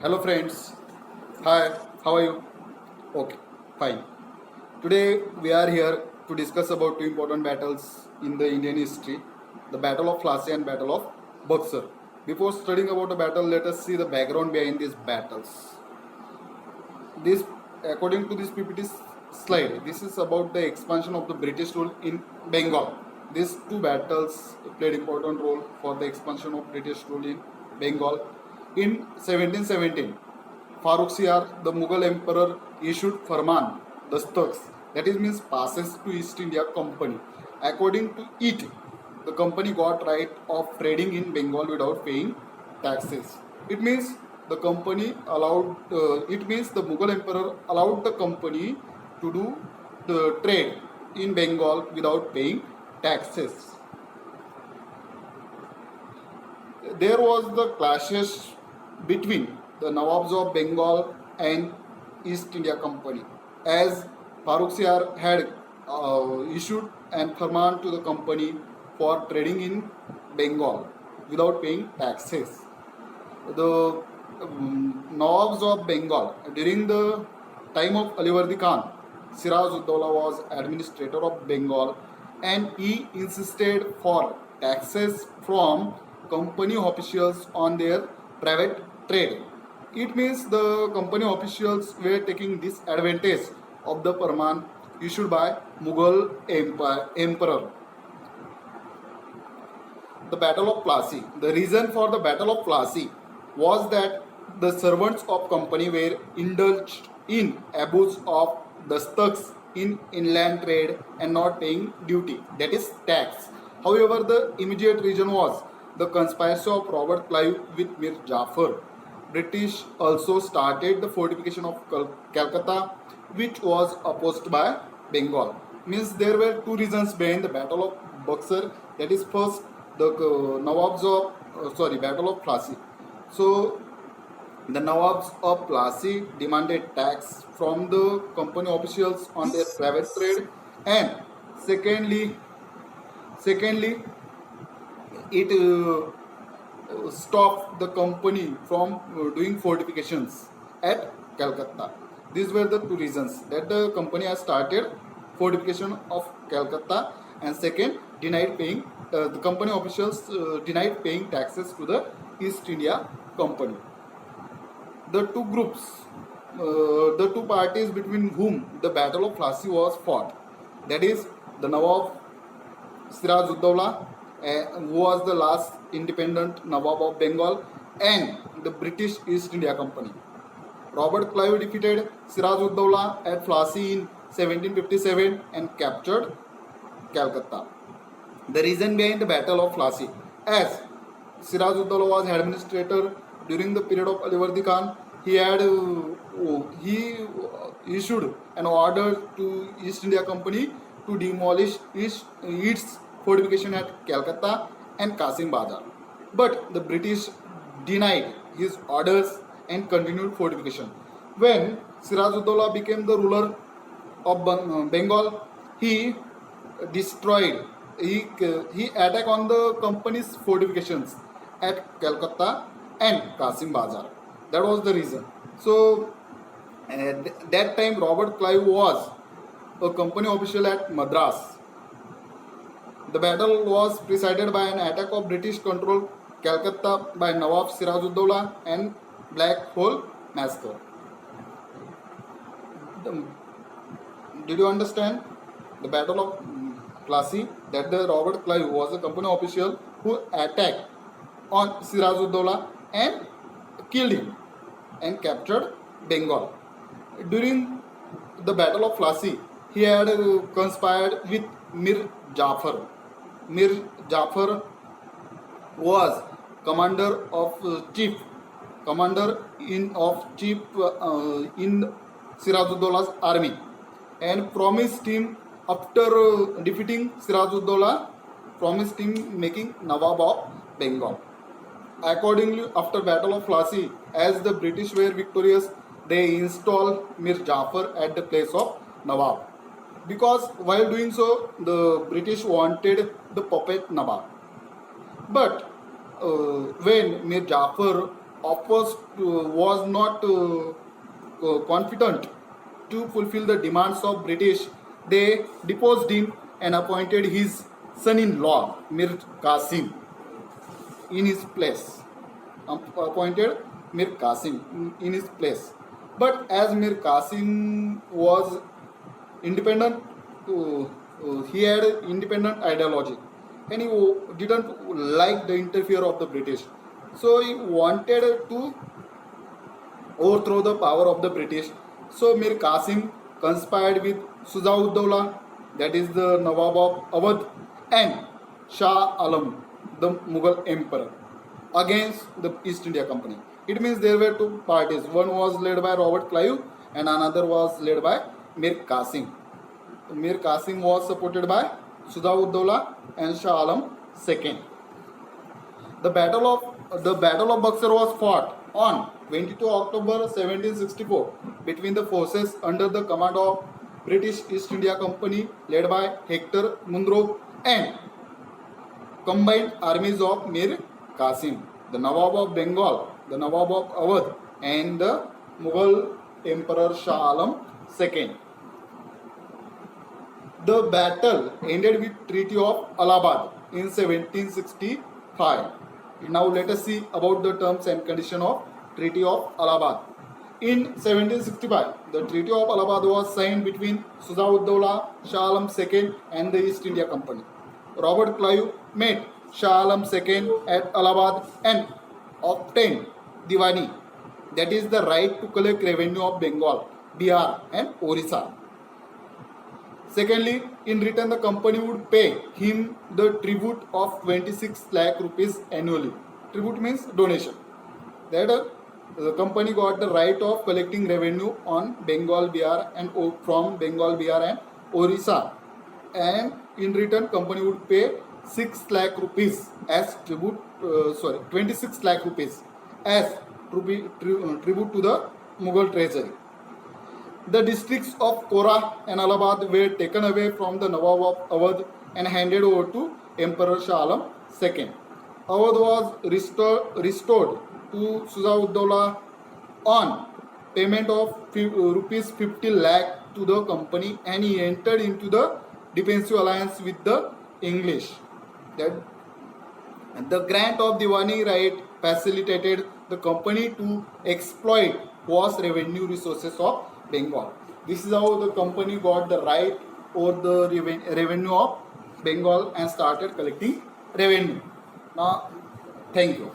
Hello friends. Hi, how are you? Okay, fine. Today we are here to discuss about two important battles in the Indian history, the Battle of Plassey and Battle of Buxar. Before studying about the battle, let us see the background behind these battles. This, according to this PPT slide, this is about the expansion of the British rule in Bengal. These two battles played important role for the expansion of British rule in Bengal. In 1717, Farrukhsiyar, the Mughal emperor, issued Farman, Dastaks, that is means passes to East India Company. According to it, the company got right of trading in Bengal without paying taxes. It means the company allowed. It means the Mughal emperor allowed the company to do the trade in Bengal without paying taxes. There was the clashes between the Nawabs of Bengal and East India Company, as Farrukhsiyar had issued an farman to the company for trading in Bengal without paying taxes. The Nawabs of Bengal during the time of Alivardi Khan, Siraj Uddaulah was administrator of Bengal and he insisted for taxes from company officials on their private trade. It means the company officials were taking disadvantage of the Farman issued by Mughal Emperor. The Battle of Plassey. The reason for the Battle of Plassey was that the servants of company were indulged in abuse of dastaks in inland trade and not paying duty, that is tax. However, the immediate reason was the conspiracy of Robert Clive with Mir Jafar. British also started the fortification of Calcutta, which was opposed by Bengal. Means there were two reasons behind the Battle of Buxar. That is first the Nawabs of Battle of Plassey. So the Nawabs of Plassey demanded tax from the company officials on their private trade, and secondly, it stopped the company from doing fortifications at Calcutta. These were the two reasons that the company has started fortification of Calcutta, and second, denied paying the company officials denied paying taxes to the East India Company. The two groups, the two parties between whom the Battle of Plassey was fought, that is the Nawab Siraj Uddaulah, who was the last independent Nawab of Bengal, and the British East India Company. Robert Clive defeated Siraj Uddaulah at Plassey in 1757 and captured Calcutta. The reason behind the Battle of Plassey, as Siraj Uddaulah was administrator during the period of Alivardi Khan, he issued an order to East India Company to demolish its fortification at Calcutta and Kasim Bazar. But the British denied his orders and continued fortification. When Siraj Uddaulah became the ruler of Bengal, he destroyed, he attacked on the company's fortifications at Calcutta and Kasim Bazar. That was the reason. So at that time Robert Clive was a company official at Madras. The battle was preceded by an attack of British controlled Calcutta by Nawab Siraj Uddaulah and Black Hole Massacre. Did you understand? The Battle of Plassey, that the Robert Clive was a company official who attacked on Siraj Uddaulah and killed him and captured Bengal. During the Battle of Plassey, he had conspired with Mir Jafar. Mir Jafar was commander in chief in Siraj Uddaullah's army, and promised him after defeating Siraj Uddaulah, promised him making Nawab of Bengal. Accordingly, after Battle of Plassey, as the British were victorious, they installed Mir Jafar at the place of Nawab. Because while doing so, the British wanted the puppet Nawab. But when Mir Jafar was not confident to fulfill the demands of British, they deposed him and appointed his son-in-law Mir Qasim in his place. Appointed Mir Qasim in his place. But as Mir Qasim was independent, he had independent ideology, and he didn't like the interfere of the British. So he wanted to overthrow the power of the British. So Mir Qasim conspired with Shuja-ud-Dawla, that is the Nawab of Awadh, and Shah Alam, the Mughal emperor, against the East India Company. It means there were two parties. One was led by Robert Clive and another was led by Mir Qasim. Mir Qasim was supported by Shuja-ud-Dawla and Shah Alam II. The Battle of Buxar was fought on 22 October 1764 between the forces under the command of British East India Company led by Hector Munro and combined armies of Mir Qasim, the Nawab of Bengal, the Nawab of Awadh, and the Mughal Emperor Shah Alam II. The battle ended with Treaty of Allahabad in 1765. Now let us see about the terms and conditions of Treaty of Allahabad. In 1765, the Treaty of Allahabad was signed between Shuja-ud-Dawla, Shah Alam II and the East India Company. Robert Clive met Shah Alam II at Allahabad and obtained Diwani, that is the right to collect revenue of Bengal, Bihar and Orissa. Secondly, in return the company would pay him the tribute of 26 lakh rupees annually. Tribute means donation. That the company got the right of collecting revenue on Bengal, Bihar and from Bengal, Bihar and Orissa. And in return company would pay 6 lakh rupees as tribute, 26 lakh rupees as tribute to the Mughal treasury. The districts of Kora and Allahabad were taken away from the Nawab of Awadh and handed over to Emperor Shah Alam II. Awadh was restored to Shuja-ud-Dawla on payment of rupees 50 lakh to the company, and he entered into the defensive alliance with the English. The grant of Diwani right facilitated the company to exploit vast revenue resources of Bengal. This is how the company got the right over the revenue of Bengal and started collecting revenue. Now, thank you.